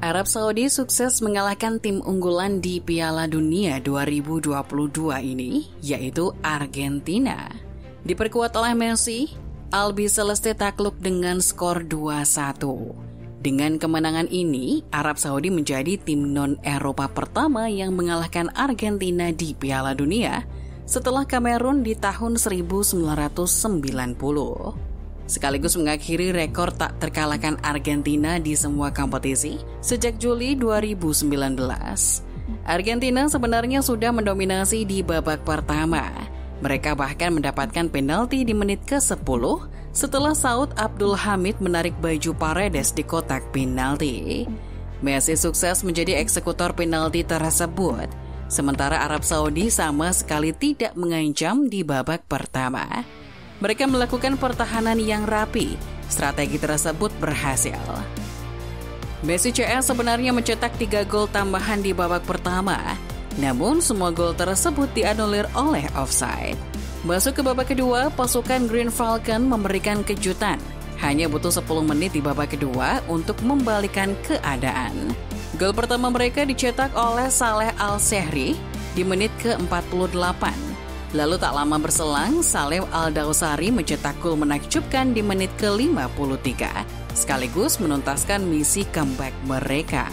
Arab Saudi sukses mengalahkan tim unggulan di Piala Dunia 2022 ini, yaitu Argentina. Diperkuat oleh Messi, Albi Celeste takluk dengan skor 2-1. Dengan kemenangan ini, Arab Saudi menjadi tim non-Eropa pertama yang mengalahkan Argentina di Piala Dunia setelah Kamerun di tahun 1990. Sekaligus mengakhiri rekor tak terkalahkan Argentina di semua kompetisi sejak Juli 2019. Argentina sebenarnya sudah mendominasi di babak pertama. Mereka bahkan mendapatkan penalti di menit ke-10 setelah Saud Abdul Hamid menarik baju Paredes di kotak penalti. Messi sukses menjadi eksekutor penalti tersebut, sementara Arab Saudi sama sekali tidak mengancam di babak pertama. Mereka melakukan pertahanan yang rapi. Strategi tersebut berhasil. Messi CS sebenarnya mencetak 3 gol tambahan di babak pertama. Namun semua gol tersebut dianulir oleh offside. Masuk ke babak kedua, pasukan Green Falcon memberikan kejutan. Hanya butuh 10 menit di babak kedua untuk membalikan keadaan. Gol pertama mereka dicetak oleh Saleh Al-Sehri di menit ke-48. Lalu tak lama berselang, Saleh Al-Dawsari mencetak gol menakjubkan di menit ke-53, sekaligus menuntaskan misi comeback mereka.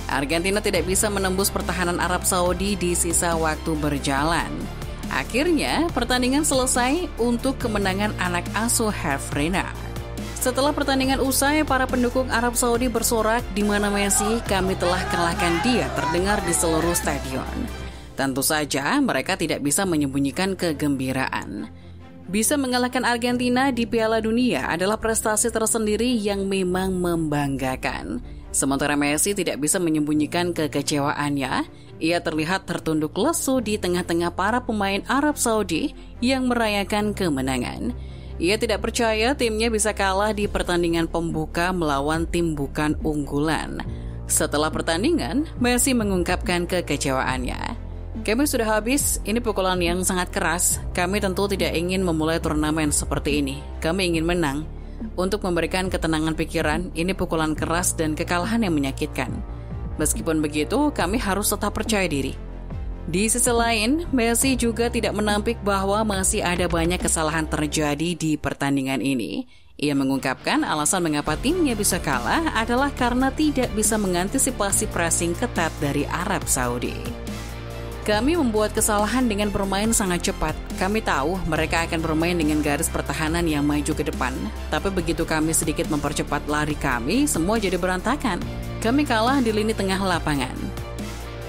Argentina tidak bisa menembus pertahanan Arab Saudi di sisa waktu berjalan. Akhirnya, pertandingan selesai untuk kemenangan anak asuh Herve Renard. Setelah pertandingan usai, para pendukung Arab Saudi bersorak, "Di mana Messi? Kami telah kalahkan dia," terdengar di seluruh stadion. Tentu saja mereka tidak bisa menyembunyikan kegembiraan. Bisa mengalahkan Argentina di Piala Dunia adalah prestasi tersendiri yang memang membanggakan. Sementara Messi tidak bisa menyembunyikan kekecewaannya. Ia terlihat tertunduk lesu di tengah-tengah para pemain Arab Saudi yang merayakan kemenangan. Ia tidak percaya timnya bisa kalah di pertandingan pembuka melawan tim bukan unggulan. Setelah pertandingan, Messi mengungkapkan kekecewaannya. "Kami sudah habis, ini pukulan yang sangat keras. Kami tentu tidak ingin memulai turnamen seperti ini. Kami ingin menang. Untuk memberikan ketenangan pikiran, ini pukulan keras dan kekalahan yang menyakitkan. Meskipun begitu, kami harus tetap percaya diri." Di sisi lain, Messi juga tidak menampik bahwa masih ada banyak kesalahan terjadi di pertandingan ini. Ia mengungkapkan alasan mengapa timnya bisa kalah adalah karena tidak bisa mengantisipasi pressing ketat dari Arab Saudi. "Kami membuat kesalahan dengan bermain sangat cepat. Kami tahu mereka akan bermain dengan garis pertahanan yang maju ke depan. Tapi begitu kami sedikit mempercepat lari kami, semua jadi berantakan. Kami kalah di lini tengah lapangan."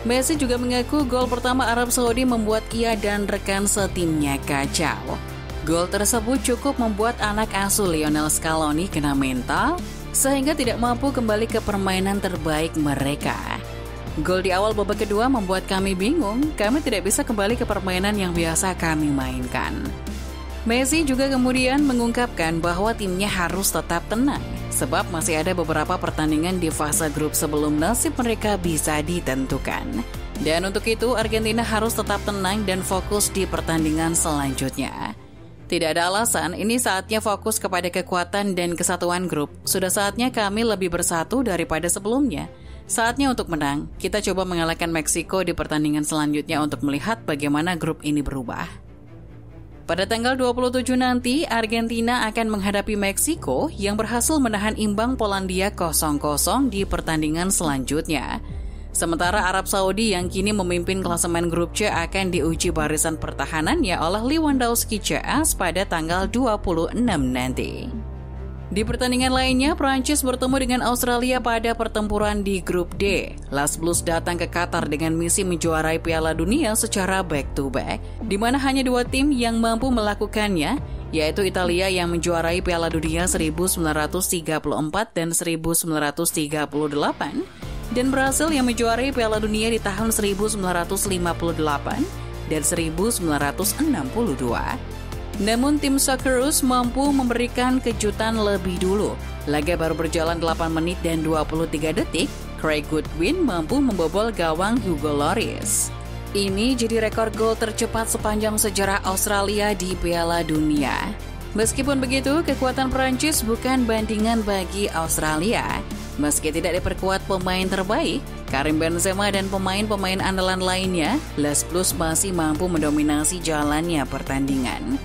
Messi juga mengaku gol pertama Arab Saudi membuat ia dan rekan setimnya kacau. Gol tersebut cukup membuat anak asuh Lionel Scaloni kena mental, sehingga tidak mampu kembali ke permainan terbaik mereka. "Gol di awal babak kedua membuat kami bingung, kami tidak bisa kembali ke permainan yang biasa kami mainkan." Messi juga kemudian mengungkapkan bahwa timnya harus tetap tenang, sebab masih ada beberapa pertandingan di fase grup sebelum nasib mereka bisa ditentukan. Dan untuk itu, Argentina harus tetap tenang dan fokus di pertandingan selanjutnya. "Tidak ada alasan, ini saatnya fokus kepada kekuatan dan kesatuan grup. Sudah saatnya kami lebih bersatu daripada sebelumnya. Saatnya untuk menang. Kita coba mengalahkan Meksiko di pertandingan selanjutnya untuk melihat bagaimana grup ini berubah." Pada tanggal 27 nanti, Argentina akan menghadapi Meksiko yang berhasil menahan imbang Polandia 0-0 di pertandingan selanjutnya. Sementara Arab Saudi yang kini memimpin klasemen grup C akan diuji barisan pertahanannya oleh Lewandowski CS pada tanggal 26 nanti. Di pertandingan lainnya, Prancis bertemu dengan Australia pada pertempuran di grup D. Las Blues datang ke Qatar dengan misi menjuarai Piala Dunia secara back-to-back, di mana hanya 2 tim yang mampu melakukannya, yaitu Italia yang menjuarai Piala Dunia 1934 dan 1938, dan Brasil yang menjuarai Piala Dunia di tahun 1958 dan 1962. Namun tim Socceroos mampu memberikan kejutan lebih dulu. Laga baru berjalan 8 menit dan 23 detik, Craig Goodwin mampu membobol gawang Hugo Lloris. Ini jadi rekor gol tercepat sepanjang sejarah Australia di Piala Dunia. Meskipun begitu, kekuatan Prancis bukan bandingan bagi Australia. Meski tidak diperkuat pemain terbaik, Karim Benzema dan pemain-pemain andalan lainnya, Les Blues masih mampu mendominasi jalannya pertandingan.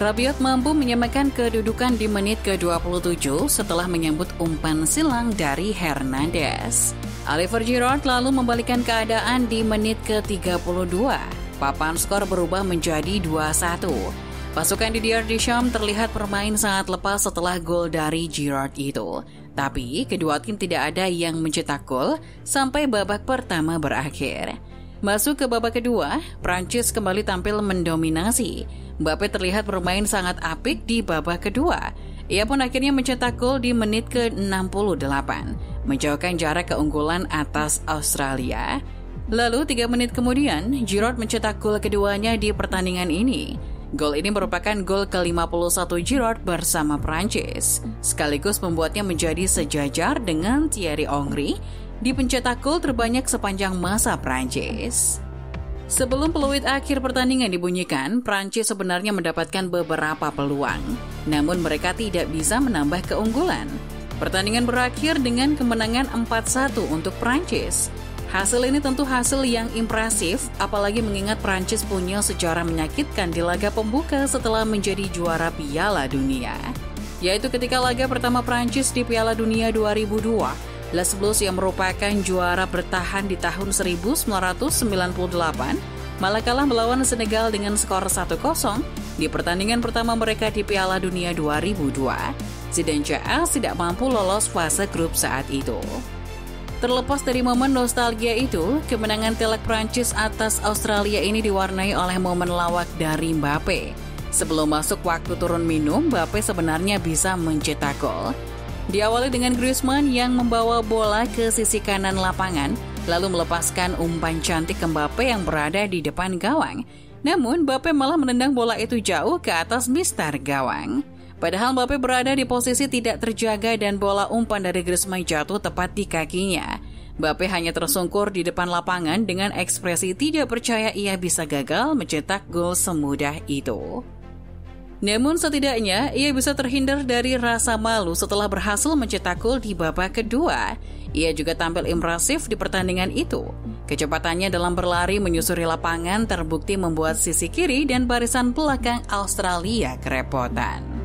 Rabiot mampu menyamakan kedudukan di menit ke-27 setelah menyambut umpan silang dari Hernandez. Oliver Giroud lalu membalikkan keadaan di menit ke-32. Papan skor berubah menjadi 2-1. Pasukan Didier Deschamps terlihat bermain sangat lepas setelah gol dari Giroud itu. Tapi kedua tim tidak ada yang mencetak gol sampai babak pertama berakhir. Masuk ke babak kedua, Prancis kembali tampil mendominasi. Mbappe terlihat bermain sangat apik di babak kedua. Ia pun akhirnya mencetak gol di menit ke-68, menjauhkan jarak keunggulan atas Australia. Lalu 3 menit kemudian, Giroud mencetak gol keduanya di pertandingan ini. Gol ini merupakan gol ke-51 Giroud bersama Prancis, sekaligus membuatnya menjadi sejajar dengan Thierry Henry di pencetak gol terbanyak sepanjang masa Prancis. Sebelum peluit akhir pertandingan dibunyikan, Prancis sebenarnya mendapatkan beberapa peluang, namun mereka tidak bisa menambah keunggulan. Pertandingan berakhir dengan kemenangan 4-1 untuk Prancis. Hasil ini tentu hasil yang impresif, apalagi mengingat Prancis punya sejarah menyakitkan di laga pembuka setelah menjadi juara Piala Dunia. Yaitu ketika laga pertama Prancis di Piala Dunia 2002, Les Blues yang merupakan juara bertahan di tahun 1998, malah kalah melawan Senegal dengan skor 1-0 di pertandingan pertama mereka di Piala Dunia 2002. Zidane CS tidak mampu lolos fase grup saat itu. Terlepas dari momen nostalgia itu, kemenangan telak Prancis atas Australia ini diwarnai oleh momen lawak dari Mbappe. Sebelum masuk waktu turun minum, Mbappe sebenarnya bisa mencetak gol. Diawali dengan Griezmann yang membawa bola ke sisi kanan lapangan, lalu melepaskan umpan cantik ke Mbappe yang berada di depan gawang. Namun, Mbappe malah menendang bola itu jauh ke atas mistar gawang. Padahal Mbappe berada di posisi tidak terjaga dan bola umpan dari Griezmann jatuh tepat di kakinya. Mbappe hanya tersungkur di depan lapangan dengan ekspresi tidak percaya ia bisa gagal mencetak gol semudah itu. Namun setidaknya ia bisa terhindar dari rasa malu setelah berhasil mencetak gol di babak kedua. Ia juga tampil impresif di pertandingan itu. Kecepatannya dalam berlari menyusuri lapangan terbukti membuat sisi kiri dan barisan belakang Australia kerepotan.